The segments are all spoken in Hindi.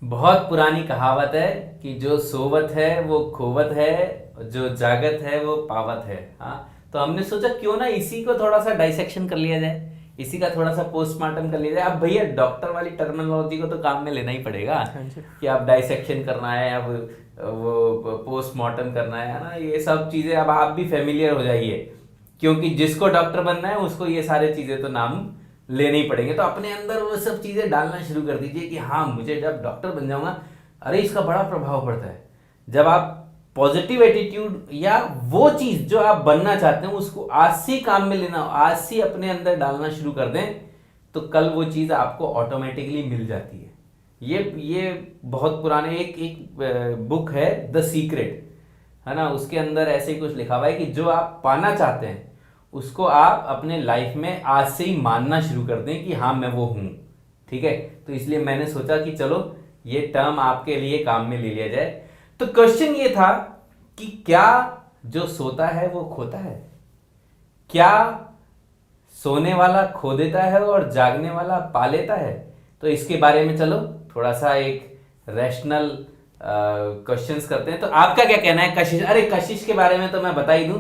बहुत पुरानी कहावत है कि जो सोवत है वो खोवत है, जो जागत है वो पावत है। हाँ, तो हमने सोचा क्यों ना इसी को थोड़ा सा डाइसेक्शन कर लिया जाए, इसी का थोड़ा सा पोस्टमार्टम कर लिया जाए। अब भैया डॉक्टर वाली टर्मिनोलॉजी को तो काम में लेना ही पड़ेगा हाँ जी। कि अब डाइसेक्शन करना है, अब वो पोस्टमार्टम करना है ना, ये सब चीज़ें अब आप भी फेमिलियर हो जाइए, क्योंकि जिसको डॉक्टर बनना है उसको ये सारे चीज़ें तो नाम लेने ही पड़ेंगे। तो अपने अंदर वो सब चीज़ें डालना शुरू कर दीजिए कि हाँ, मुझे जब डॉक्टर बन जाऊंगा, अरे इसका बड़ा प्रभाव पड़ता है। जब आप पॉजिटिव एटीट्यूड या वो चीज़ जो आप बनना चाहते हैं उसको आज से ही काम में लेना, आज से अपने अंदर डालना शुरू कर दें, तो कल वो चीज़ आपको ऑटोमेटिकली मिल जाती है। ये बहुत पुराने एक एक बुक है, द सीक्रेट, है ना, उसके अंदर ऐसे ही कुछ लिखा हुआ है कि जो आप पाना चाहते हैं उसको आप अपने लाइफ में आज से ही मानना शुरू कर दें कि हाँ, मैं वो हूं। ठीक है, तो इसलिए मैंने सोचा कि चलो ये टर्म आपके लिए काम में ले लिया जाए। तो क्वेश्चन ये था कि क्या जो सोता है वो खोता है? क्या सोने वाला खो देता है और जागने वाला पा लेता है? तो इसके बारे में चलो थोड़ा सा एक रैशनल क्वेश्चंस करते हैं। तो आपका क्या कहना है कशिश? अरे कशिश के बारे में तो मैं बता ही दूं,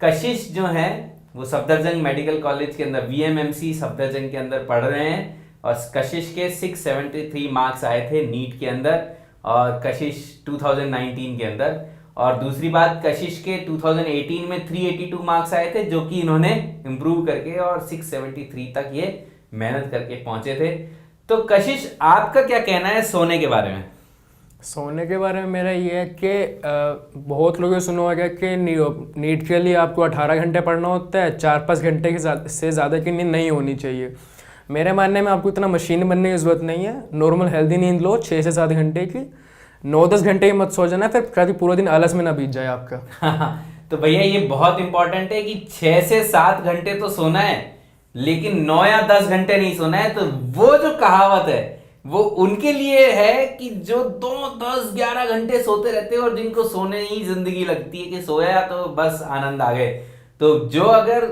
कशिश जो है वो सफदरजंग मेडिकल कॉलेज के अंदर वीएमएमसी सफदरजंग के अंदर पढ़ रहे हैं, और कशिश के 673 मार्क्स आए थे नीट के अंदर, और कशिश 2019 के अंदर। और दूसरी बात, कशिश के 2018 में 382 मार्क्स आए थे, जो कि इन्होंने इंप्रूव करके और 673 तक ये मेहनत करके पहुंचे थे। तो कशिश, आपका क्या कहना है सोने के बारे में? सोने के बारे में मेरा ये है कि बहुत लोगों ने सुना होगा कि नीट के लिए आपको 18 घंटे पढ़ना होता है, 4-5 घंटे से ज़्यादा की नींद नहीं होनी चाहिए। मेरे मानने में आपको इतना मशीन बनने की ज़रूरत नहीं है। नॉर्मल हेल्दी नींद लो 6 से 7 घंटे की, 9-10 घंटे ही मत सो जाना, फिर कभी पूरा दिन आलस में ना बीत जाए आपका। तो भैया ये बहुत इंपॉर्टेंट है कि 6 से 7 घंटे तो सोना है, लेकिन 9 या 10 घंटे नहीं सोना है। तो वो जो कहावत है वो उनके लिए है कि जो 2, 10, 11 घंटे सोते रहते हैं और जिनको सोने ही जिंदगी लगती है कि सोया तो बस आनंद आ गए। तो जो अगर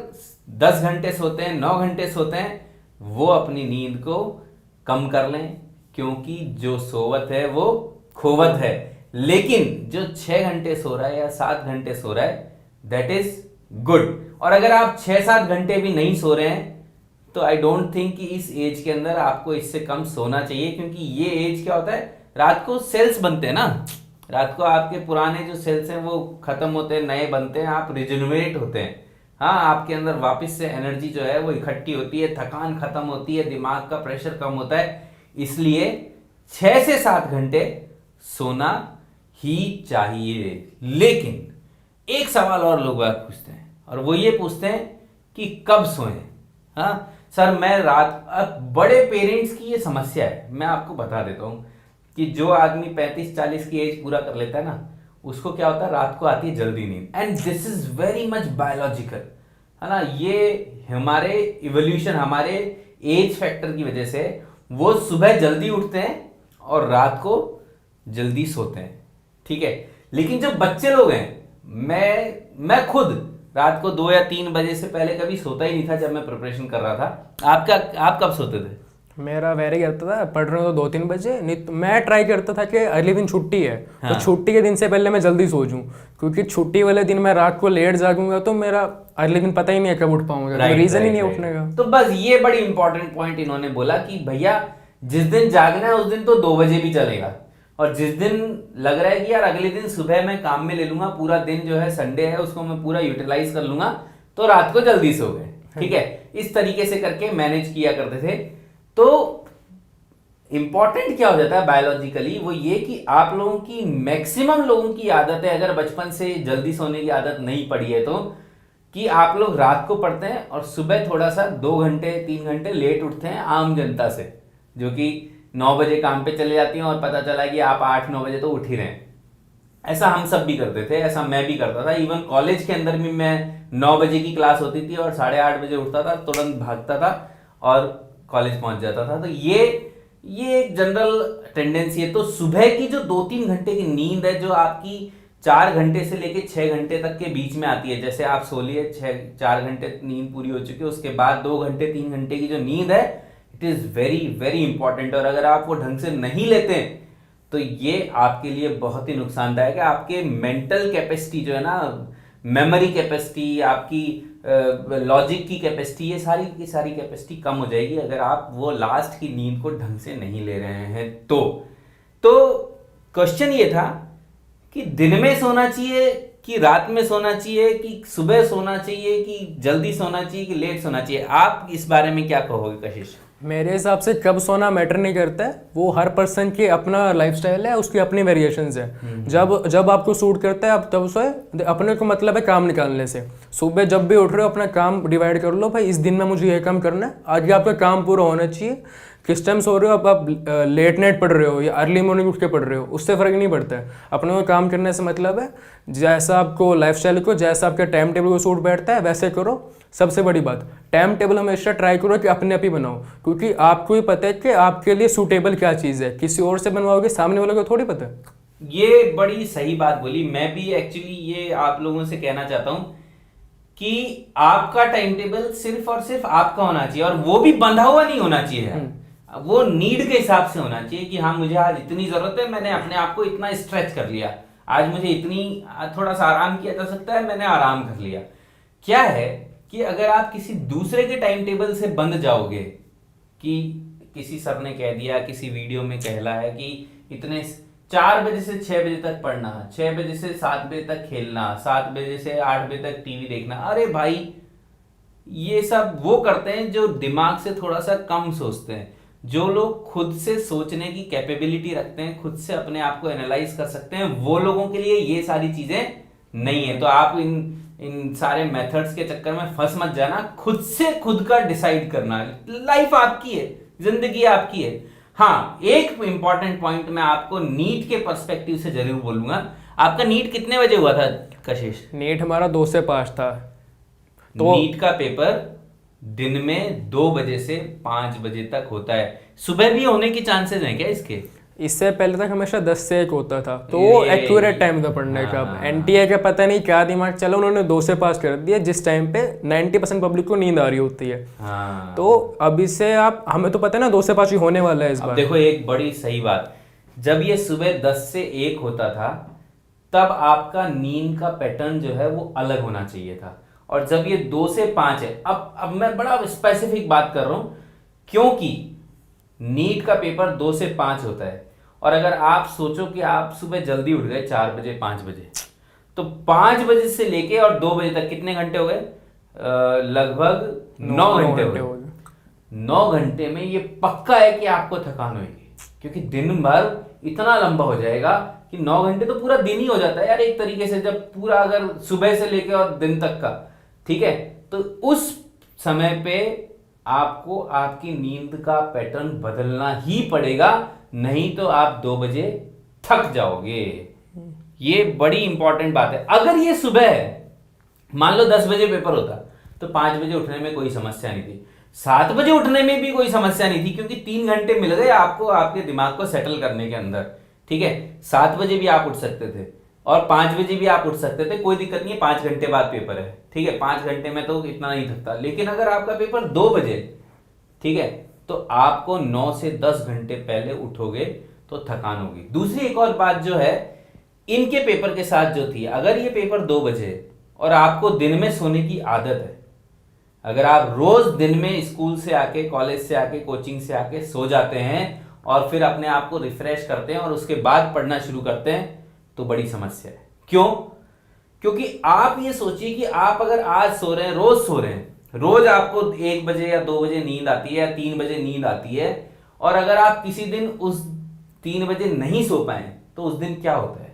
10 घंटे सोते हैं, 9 घंटे सोते हैं, वो अपनी नींद को कम कर लें, क्योंकि जो सोवत है वो खोवत है। लेकिन जो 6 घंटे सो रहा है या 7 घंटे सो रहा है, दैट इज गुड। और अगर आप 6-7 घंटे भी नहीं सो रहे हैं, तो आई डोंट थिंक कि इस एज के अंदर आपको इससे कम सोना चाहिए, क्योंकि ये एज क्या होता है, रात को सेल्स बनते हैं ना, रात को आपके पुराने जो सेल्स हैं वो खत्म होते हैं, नए बनते हैं, आप रिजेनरेट होते हैं। हाँ, आपके अंदर वापस से एनर्जी जो है वो इकट्ठी होती है, थकान खत्म होती है, दिमाग का प्रेशर कम होता है। इसलिए 6 से 7 घंटे सोना ही चाहिए। लेकिन एक सवाल और लोग बात पूछते हैं, और वो ये पूछते हैं कि कब सोएं। हाँ सर, मैं रात, अब बड़े पेरेंट्स की ये समस्या है, मैं आपको बता देता हूँ कि जो आदमी 35-40 की एज पूरा कर लेता है ना, उसको क्या होता है, रात को आती है जल्दी नींद, and this is very much biological, है ना। ये हमारे इवोल्यूशन, हमारे एज फैक्टर की वजह से वो सुबह जल्दी उठते हैं और रात को जल्दी सोते हैं। ठीक है, लेकिन जो बच्चे लोग हैं, मैं खुद रात को 2 या 3 बजे से पहले कभी सोता ही नहीं था जब मैं प्रिपरेशन कर रहा था। आप कब सोते थे? मेरा वेरी करता था, पढ़ रहे हो तो 2-3 बजे, नहीं तो मैं ट्राई करता था कि अगले दिन छुट्टी है हाँ। तो छुट्टी के दिन से पहले मैं जल्दी सो जाऊं, क्योंकि छुट्टी वाले दिन मैं रात को लेट जागूंगा तो मेरा अगले दिन पता ही नहीं है कब उठ पाऊंगा, तो रीज़न ही नहीं है उठने का। तो बस ये बड़ी इंपॉर्टेंट पॉइंट इन्होंने बोला कि भैया जिस दिन जागना है उस दिन तो 2 बजे भी चलेगा, और जिस दिन लग रहा है कि यार अगले दिन सुबह मैं काम में ले लूंगा, पूरा दिन जो है संडे है उसको मैं पूरा यूटिलाइज कर लूंगा, तो रात को जल्दी सो गए। ठीक है, इस तरीके से करके मैनेज किया करते थे। तो इंपॉर्टेंट क्या हो जाता है बायोलॉजिकली, वो ये कि आप लोगों की, मैक्सिमम लोगों की आदत है, अगर बचपन से जल्दी सोने की आदत नहीं पड़ी है तो, कि आप लोग रात को पढ़ते हैं और सुबह थोड़ा सा 2 घंटे 3 घंटे लेट उठते हैं आम जनता से, जो कि 9 बजे काम पे चले जाती हैं और पता चला कि आप 8-9 बजे तो उठ ही रहे हैं। ऐसा हम सब भी करते थे, ऐसा मैं भी करता था। इवन कॉलेज के अंदर भी मैं 9 बजे की क्लास होती थी और 8:30 बजे उठता था, तुरंत भागता था और कॉलेज पहुंच जाता था। तो ये एक जनरल टेंडेंसी है। तो सुबह की जो 2-3 घंटे की नींद है, जो आपकी 4 घंटे से लेके 6 घंटे तक के बीच में आती है, जैसे आप सो लिए 4 घंटे नींद पूरी हो चुकी है, उसके बाद 2 घंटे 3 घंटे की जो नींद है, it is very very important. और अगर आप वो ढंग से नहीं लेते हैं तो ये आपके लिए बहुत ही नुकसानदायक है। आपके मेंटल कैपेसिटी जो है ना, मेमोरी कैपेसिटी, आपकी लॉजिक की कैपेसिटी, ये सारी की सारी कैपेसिटी कम हो जाएगी अगर आप वो लास्ट की नींद को ढंग से नहीं ले रहे हैं। तो क्वेश्चन ये था कि दिन में सोना चाहिए कि रात में सोना चाहिए, कि सुबह सोना चाहिए, कि जल्दी सोना चाहिए, कि लेट सोना चाहिए। आप इस बारे में क्या कहोगे कशिश? मेरे हिसाब से कब सोना मैटर नहीं करता है, वो हर पर्सन की अपना लाइफस्टाइल है, उसकी अपनी वेरिएशंस है। जब आपको सूट करता है आप तब सोए। अपने को मतलब है काम निकालने से। सुबह जब भी उठ रहे हो अपना काम डिवाइड कर लो, भाई इस दिन में मुझे ये काम करना है, आज आपका काम पूरा होना चाहिए। किस टाइम सो रहे हो, अब आप लेट नाइट पढ़ रहे हो या अर्ली मॉर्निंग उठ के पढ़ रहे हो, उससे फ़र्क नहीं पड़ता है। अपने को काम करने से मतलब है, जैसा आपको लाइफस्टाइल को, जैसा आपके टाइम टेबल को सूट बैठता है वैसे करो। सबसे बड़ी बात, टाइम टेबल हमेशा ट्राई करो कि अपने आप ही बनाओ, क्योंकि आपको ही पता है कि आपके लिए सूटेबल क्या चीज़ है। किसी और से बनवाओगे, सामने वाले को थोड़ी पता है। ये बड़ी सही बात बोली। मैं भी एक्चुअली ये आप लोगों से कहना चाहता हूं कि आपका टाइम टेबल सिर्फ और सिर्फ आपका होना चाहिए, और वो भी बंधा हुआ नहीं होना चाहिए। वो नीड के हिसाब से होना चाहिए कि हाँ, मुझे आज इतनी जरूरत है, मैंने अपने आप को इतना स्ट्रेच कर लिया, आज मुझे इतनी थोड़ा सा आराम किया जा सकता है, मैंने आराम कर लिया। क्या है कि अगर आप किसी दूसरे के टाइम टेबल से बंध जाओगे, कि किसी सर ने कह दिया, किसी वीडियो में कहला है कि इतने 4 बजे से 6 बजे तक पढ़ना, 6 बजे से 7 बजे तक खेलना, 7 बजे से 8 बजे तक टीवी देखना। अरे भाई, ये सब वो करते हैं जो दिमाग से थोड़ा सा कम सोचते हैं। जो लोग खुद से सोचने की कैपेबिलिटी रखते हैं, खुद से अपने आप को एनालाइज कर सकते हैं, वो लोगों के लिए ये सारी चीजें नहीं है। तो आप इन सारे मेथड्स के चक्कर में फंस मत जाना। खुद से खुद का डिसाइड करना। लाइफ आपकी है, जिंदगी आपकी है। हाँ, एक इंपॉर्टेंट पॉइंट मैं आपको नीट के पर्सपेक्टिव से जरूर बोलूंगा। आपका नीट कितने बजे हुआ था कशिश? नीट हमारा 2 से 5 था। तो नीट का पेपर दिन में 2 बजे से 5 बजे तक होता है। सुबह भी होने की चांसेस हैं क्या इसके? इससे पहले तक हमेशा 10 से 1 होता था, तो वो एक्यूरेट टाइम था पढ़ने का। एनटीए का पता नहीं क्या दिमाग चला, उन्होंने 2 से 5 कर दिया, जिस टाइम पे 90% पब्लिक को नींद आ रही होती है। तो अभी से आप, हमें तो पता है ना 2 से 5 ही होने वाला है इस बार। देखो, एक बड़ी सही बात, जब ये सुबह 10 से 1 होता था, तब आपका नींद का पैटर्न जो है वो अलग होना चाहिए था। और जब ये 2 से 5 है, अब मैं बड़ा स्पेसिफिक बात कर रहा हूं, क्योंकि नीट का पेपर 2 से 5 होता है। और अगर आप सोचो कि आप सुबह जल्दी उठ गए 4 बजे 5 बजे, तो 5 बजे से लेके और 2 बजे तक कितने घंटे हो गए? लगभग 9 घंटे हो गए। 9 घंटे में ये पक्का है कि आपको थकान होगी, क्योंकि दिन भर इतना लंबा हो जाएगा कि 9 घंटे तो पूरा दिन ही हो जाता है यार एक तरीके से, जब पूरा अगर सुबह से लेके और दिन तक का, ठीक है। तो उस समय पे आपको आपकी नींद का पैटर्न बदलना ही पड़ेगा, नहीं तो आप 2 बजे थक जाओगे। ये बड़ी इंपॉर्टेंट बात है। अगर ये सुबह है, मान लो 10 बजे पेपर होता, तो 5 बजे उठने में कोई समस्या नहीं थी, 7 बजे उठने में भी कोई समस्या नहीं थी, क्योंकि 3 घंटे मिल गए आपको आपके दिमाग को सेटल करने के अंदर, ठीक है। 7 बजे भी आप उठ सकते थे और 5 बजे भी आप उठ सकते थे, कोई दिक्कत नहीं है। 5 घंटे बाद पेपर है, ठीक है, 5 घंटे में तो इतना नहीं थकता। लेकिन अगर आपका पेपर 2 बजे, ठीक है, तो आपको 9 से 10 घंटे पहले उठोगे तो थकान होगी। दूसरी एक और बात जो है, इनके पेपर के साथ जो थी, अगर ये पेपर 2 बजे और आपको दिन में सोने की आदत है, अगर आप रोज दिन में स्कूल से आके, कॉलेज से आके, कोचिंग से आके सो जाते हैं और फिर अपने आप को रिफ्रेश करते हैं और उसके बाद पढ़ना शुरू करते हैं, तो बड़ी समस्या है। क्यों? क्योंकि आप ये सोचिए कि आप अगर आज सो रहे हैं, रोज सो रहे हैं, रोज आपको 1 बजे या 2 बजे नींद आती है या 3 बजे नींद आती है, और अगर आप किसी दिन उस 3 बजे नहीं सो पाए, तो उस दिन क्या होता है?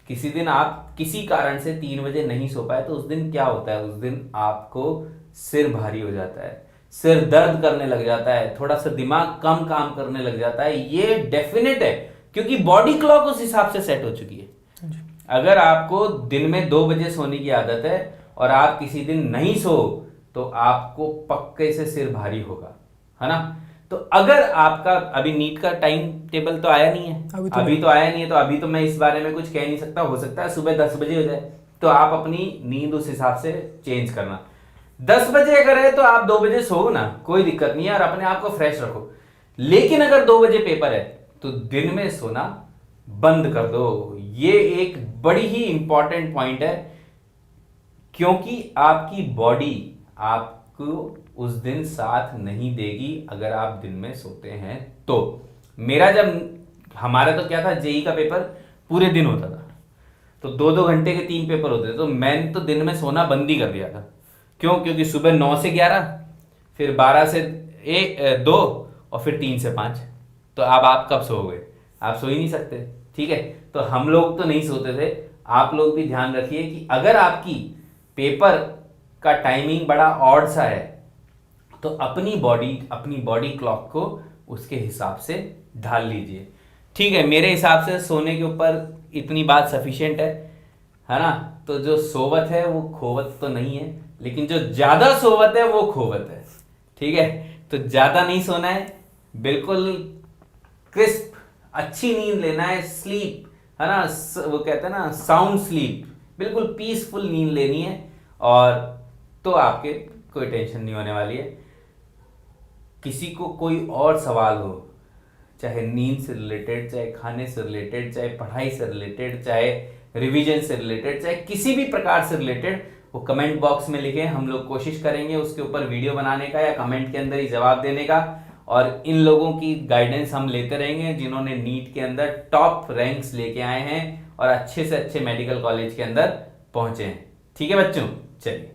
किसी दिन आप किसी कारण से 3 बजे नहीं सो पाए, तो उस दिन क्या होता है? उस दिन आपको सिर भारी हो जाता है, सिर दर्द करने लग जाता है, थोड़ा सा दिमाग कम काम करने लग जाता है। ये डेफिनेट है, क्योंकि बॉडी क्लॉक उस हिसाब से सेट हो चुकी है। अगर आपको दिन में 2 बजे सोने की आदत है और आप किसी दिन नहीं सो, तो आपको पक्के से सिर भारी होगा, है ना। तो अगर आपका अभी नीट का टाइम टेबल तो आया नहीं है, अभी तो आया नहीं है, तो अभी तो मैं इस बारे में कुछ कह नहीं सकता। हो सकता है सुबह 10 बजे हो जाए, तो आप अपनी नींद उस हिसाब से चेंज करना। 10 बजे अगर है तो आप 2 बजे सो ना, कोई दिक्कत नहीं है, और अपने आप को फ्रेश रखो। लेकिन अगर 2 बजे पेपर है तो दिन में सोना बंद कर दो। ये एक बड़ी ही इंपॉर्टेंट पॉइंट है, क्योंकि आपकी बॉडी आपको उस दिन साथ नहीं देगी अगर आप दिन में सोते हैं तो। मेरा हमारा तो क्या था, जेई का पेपर पूरे दिन होता था, तो 2-2 घंटे के 3 पेपर होते थे, तो मैंने तो दिन में सोना बंद ही कर दिया था। क्यों? क्योंकि सुबह 9 से 11, फिर 12 से 2 और फिर 3 से 5। तो अब आप कब सोओगे? आप सो ही नहीं सकते। ठीक है, तो हम लोग तो नहीं सोते थे। आप लोग भी ध्यान रखिए कि अगर आपकी पेपर का टाइमिंग बड़ा ऑड सा है तो अपनी बॉडी क्लॉक को उसके हिसाब से ढाल लीजिए। ठीक है, मेरे हिसाब से सोने के ऊपर इतनी बात सफिशिएंट है ना। तो जो सोवत है वो खोवत तो नहीं है, लेकिन जो ज्यादा सोवत है वो खोवत है। ठीक है, तो ज्यादा नहीं सोना है, बिल्कुल क्रिस्प अच्छी नींद लेना है, स्लीप है ना, वो कहते हैं ना साउंड स्लीप, बिल्कुल पीसफुल नींद लेनी है, और तो आपके कोई टेंशन नहीं होने वाली है। किसी को कोई और सवाल हो, चाहे नींद से रिलेटेड, चाहे खाने से रिलेटेड, चाहे पढ़ाई से रिलेटेड, चाहे रिवीजन से रिलेटेड, चाहे किसी भी प्रकार से रिलेटेड, वो कमेंट बॉक्स में लिखें। हम लोग कोशिश करेंगे उसके ऊपर वीडियो बनाने का या कमेंट के अंदर ही जवाब देने का। और इन लोगों की गाइडेंस हम लेते रहेंगे जिन्होंने नीट के अंदर टॉप रैंक्स लेके आए हैं और अच्छे से अच्छे मेडिकल कॉलेज के अंदर पहुंचे हैं। ठीक है बच्चों, चलिए।